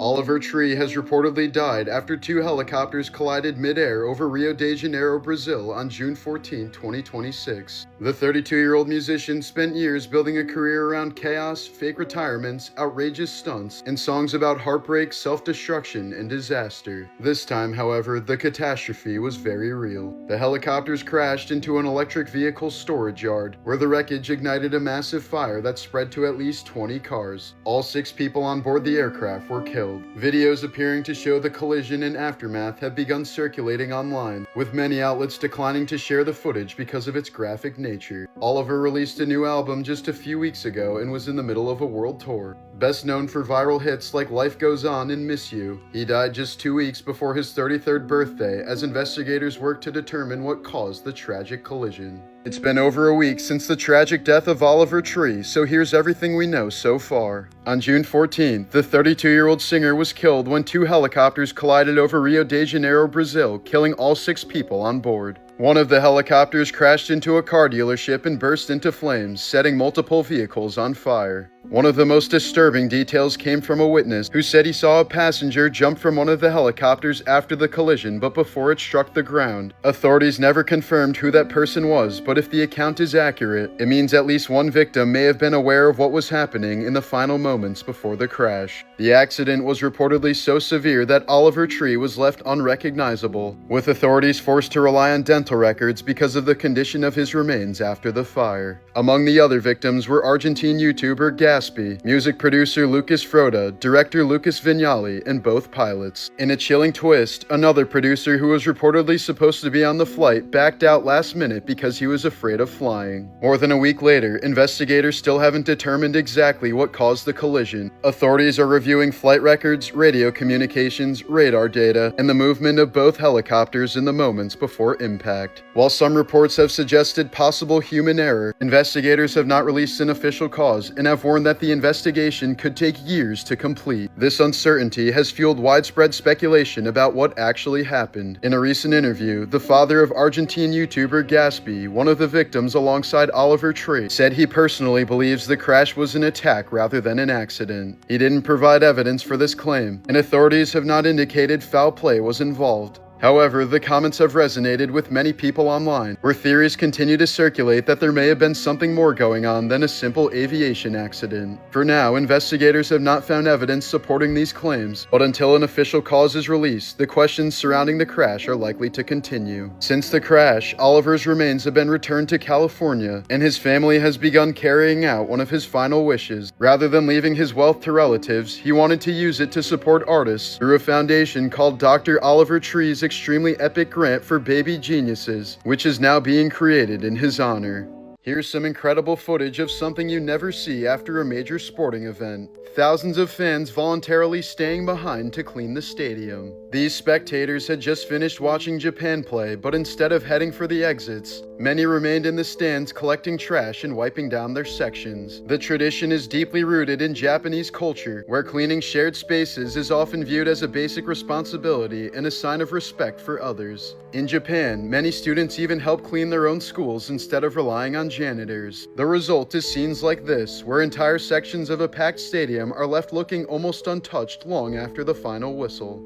Oliver Tree has reportedly died after two helicopters collided mid-air over Rio de Janeiro, Brazil on June 14, 2026. The 32-year-old musician spent years building a career around chaos, fake retirements, outrageous stunts, and songs about heartbreak, self-destruction, and disaster. This time, however, the catastrophe was very real. The helicopters crashed into an electric vehicle storage yard, where the wreckage ignited a massive fire that spread to at least 20 cars. All 6 people on board the aircraft were killed. Videos appearing to show the collision and aftermath have begun circulating online, with many outlets declining to share the footage because of its graphic nature. Oliver released a new album just a few weeks ago and was in the middle of a world tour. Best known for viral hits like Life Goes On and Miss You, he died just 2 weeks before his 33rd birthday as investigators worked to determine what caused the tragic collision. It's been over a week since the tragic death of Oliver Tree, so here's everything we know so far. On June 14th, the 32-year-old singer was killed when 2 helicopters collided over Rio de Janeiro, Brazil, killing all 6 people on board. One of the helicopters crashed into a car dealership and burst into flames, setting multiple vehicles on fire. One of the most disturbing details came from a witness who said he saw a passenger jump from one of the helicopters after the collision but before it struck the ground. Authorities never confirmed who that person was, but if the account is accurate, it means at least one victim may have been aware of what was happening in the final moments before the crash. The accident was reportedly so severe that Oliver Tree was left unrecognizable, with authorities forced to rely on dental records because of the condition of his remains after the fire. Among the other victims were Argentine YouTuber Gatsby, music producer Lucas Froda, director Lucas Vignali, and both pilots. In a chilling twist, another producer who was reportedly supposed to be on the flight backed out last minute because he was afraid of flying. More than a week later, investigators still haven't determined exactly what caused the collision. Authorities are reviewing flight records, radio communications, radar data, and the movement of both helicopters in the moments before impact. While some reports have suggested possible human error, investigators have not released an official cause and have warned that the investigation could take years to complete. This uncertainty has fueled widespread speculation about what actually happened. In a recent interview, the father of Argentine YouTuber Gatsby, one of the victims alongside Oliver Tree, said he personally believes the crash was an attack rather than an accident. He didn't provide evidence for this claim, and authorities have not indicated foul play was involved. However, the comments have resonated with many people online, where theories continue to circulate that there may have been something more going on than a simple aviation accident. For now, investigators have not found evidence supporting these claims, but until an official cause is released, the questions surrounding the crash are likely to continue. Since the crash, Oliver's remains have been returned to California, and his family has begun carrying out one of his final wishes. Rather than leaving his wealth to relatives, he wanted to use it to support artists through a foundation called Dr. Oliver Tree's extremely epic grant for baby geniuses, which is now being created in his honor. Here's some incredible footage of something you never see after a major sporting event. Thousands of fans voluntarily staying behind to clean the stadium. These spectators had just finished watching Japan play, but instead of heading for the exits, many remained in the stands collecting trash and wiping down their sections. The tradition is deeply rooted in Japanese culture, where cleaning shared spaces is often viewed as a basic responsibility and a sign of respect for others. In Japan, many students even help clean their own schools instead of relying on janitors. The result is scenes like this, where entire sections of a packed stadium are left looking almost untouched long after the final whistle.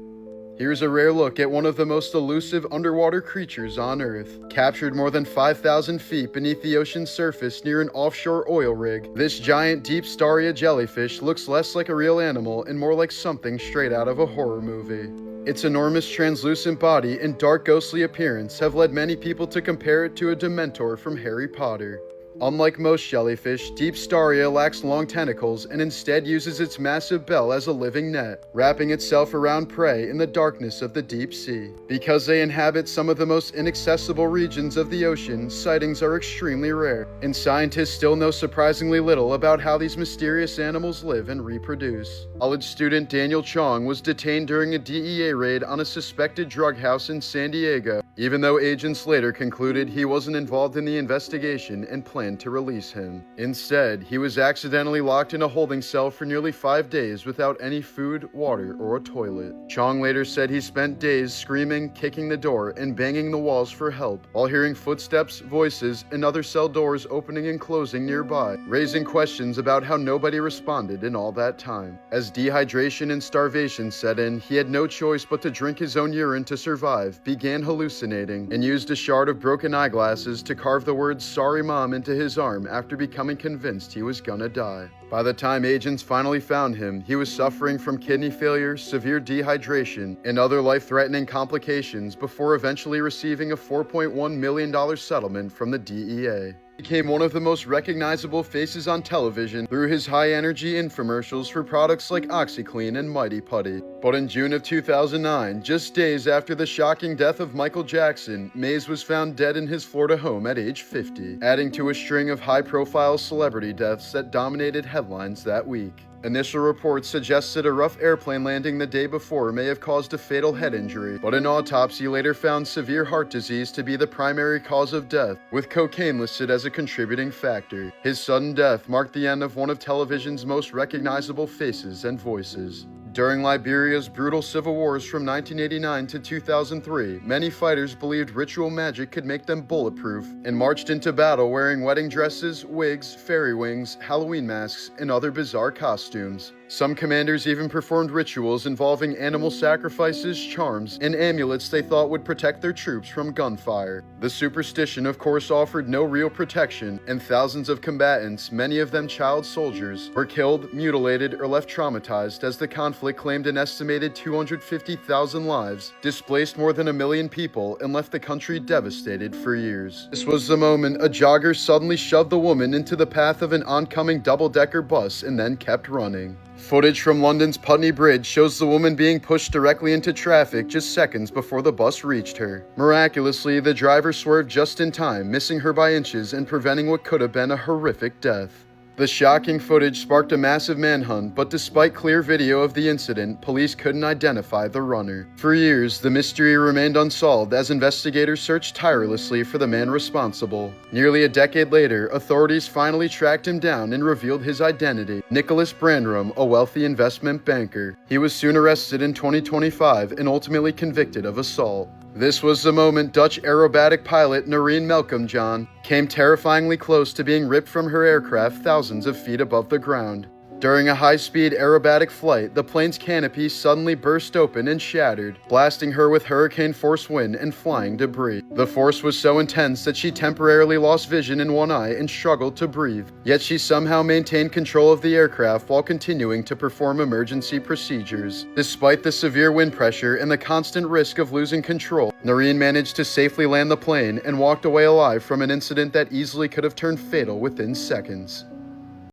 Here's a rare look at one of the most elusive underwater creatures on Earth. Captured more than 5,000 feet beneath the ocean's surface near an offshore oil rig, this giant deep staria jellyfish looks less like a real animal and more like something straight out of a horror movie. Its enormous translucent body and dark ghostly appearance have led many people to compare it to a Dementor from Harry Potter. Unlike most jellyfish, Deep Staria lacks long tentacles and instead uses its massive bell as a living net, wrapping itself around prey in the darkness of the deep sea. Because they inhabit some of the most inaccessible regions of the ocean, sightings are extremely rare, and scientists still know surprisingly little about how these mysterious animals live and reproduce. College student Daniel Chong was detained during a DEA raid on a suspected drug house in San Diego, even though agents later concluded he wasn't involved in the investigation and planned plan to release him. Instead, he was accidentally locked in a holding cell for nearly 5 days without any food, water, or a toilet. Chong later said he spent days screaming, kicking the door, and banging the walls for help, while hearing footsteps, voices, and other cell doors opening and closing nearby, raising questions about how nobody responded in all that time. As dehydration and starvation set in, he had no choice but to drink his own urine to survive, began hallucinating, and used a shard of broken eyeglasses to carve the words "Sorry Mom" into his arm after becoming convinced he was gonna die. By the time agents finally found him, he was suffering from kidney failure, severe dehydration, and other life-threatening complications before eventually receiving a $4.1 million settlement from the DEA. He became one of the most recognizable faces on television through his high-energy infomercials for products like OxyClean and Mighty Putty. But in June of 2009, just days after the shocking death of Michael Jackson, Mays was found dead in his Florida home at age 50, adding to a string of high-profile celebrity deaths that dominated headlines that week. Initial reports suggested a rough airplane landing the day before may have caused a fatal head injury, but an autopsy later found severe heart disease to be the primary cause of death, with cocaine listed as a contributing factor. His sudden death marked the end of one of television's most recognizable faces and voices. During Liberia's brutal civil wars from 1989 to 2003, many fighters believed ritual magic could make them bulletproof and marched into battle wearing wedding dresses, wigs, fairy wings, Halloween masks, and other bizarre costumes. Some commanders even performed rituals involving animal sacrifices, charms, and amulets they thought would protect their troops from gunfire. The superstition, of course, offered no real protection, and thousands of combatants, many of them child soldiers, were killed, mutilated, or left traumatized as the conflict claimed an estimated 250,000 lives, displaced more than 1 million people, and left the country devastated for years. This was the moment a jogger suddenly shoved the woman into the path of an oncoming double-decker bus and then kept running. Footage from London's Putney Bridge shows the woman being pushed directly into traffic just seconds before the bus reached her. Miraculously, the driver swerved just in time, missing her by inches and preventing what could have been a horrific death. The shocking footage sparked a massive manhunt, but despite clear video of the incident, police couldn't identify the runner. For years, the mystery remained unsolved as investigators searched tirelessly for the man responsible. Nearly a decade later, authorities finally tracked him down and revealed his identity: Nicholas Brandrum, a wealthy investment banker. He was soon arrested in 2025 and ultimately convicted of assault. This was the moment Dutch aerobatic pilot Noreen Melkam-John came terrifyingly close to being ripped from her aircraft thousands of feet above the ground. During a high-speed aerobatic flight, the plane's canopy suddenly burst open and shattered, blasting her with hurricane-force wind and flying debris. The force was so intense that she temporarily lost vision in one eye and struggled to breathe, yet she somehow maintained control of the aircraft while continuing to perform emergency procedures. Despite the severe wind pressure and the constant risk of losing control, Noreen managed to safely land the plane and walked away alive from an incident that easily could have turned fatal within seconds.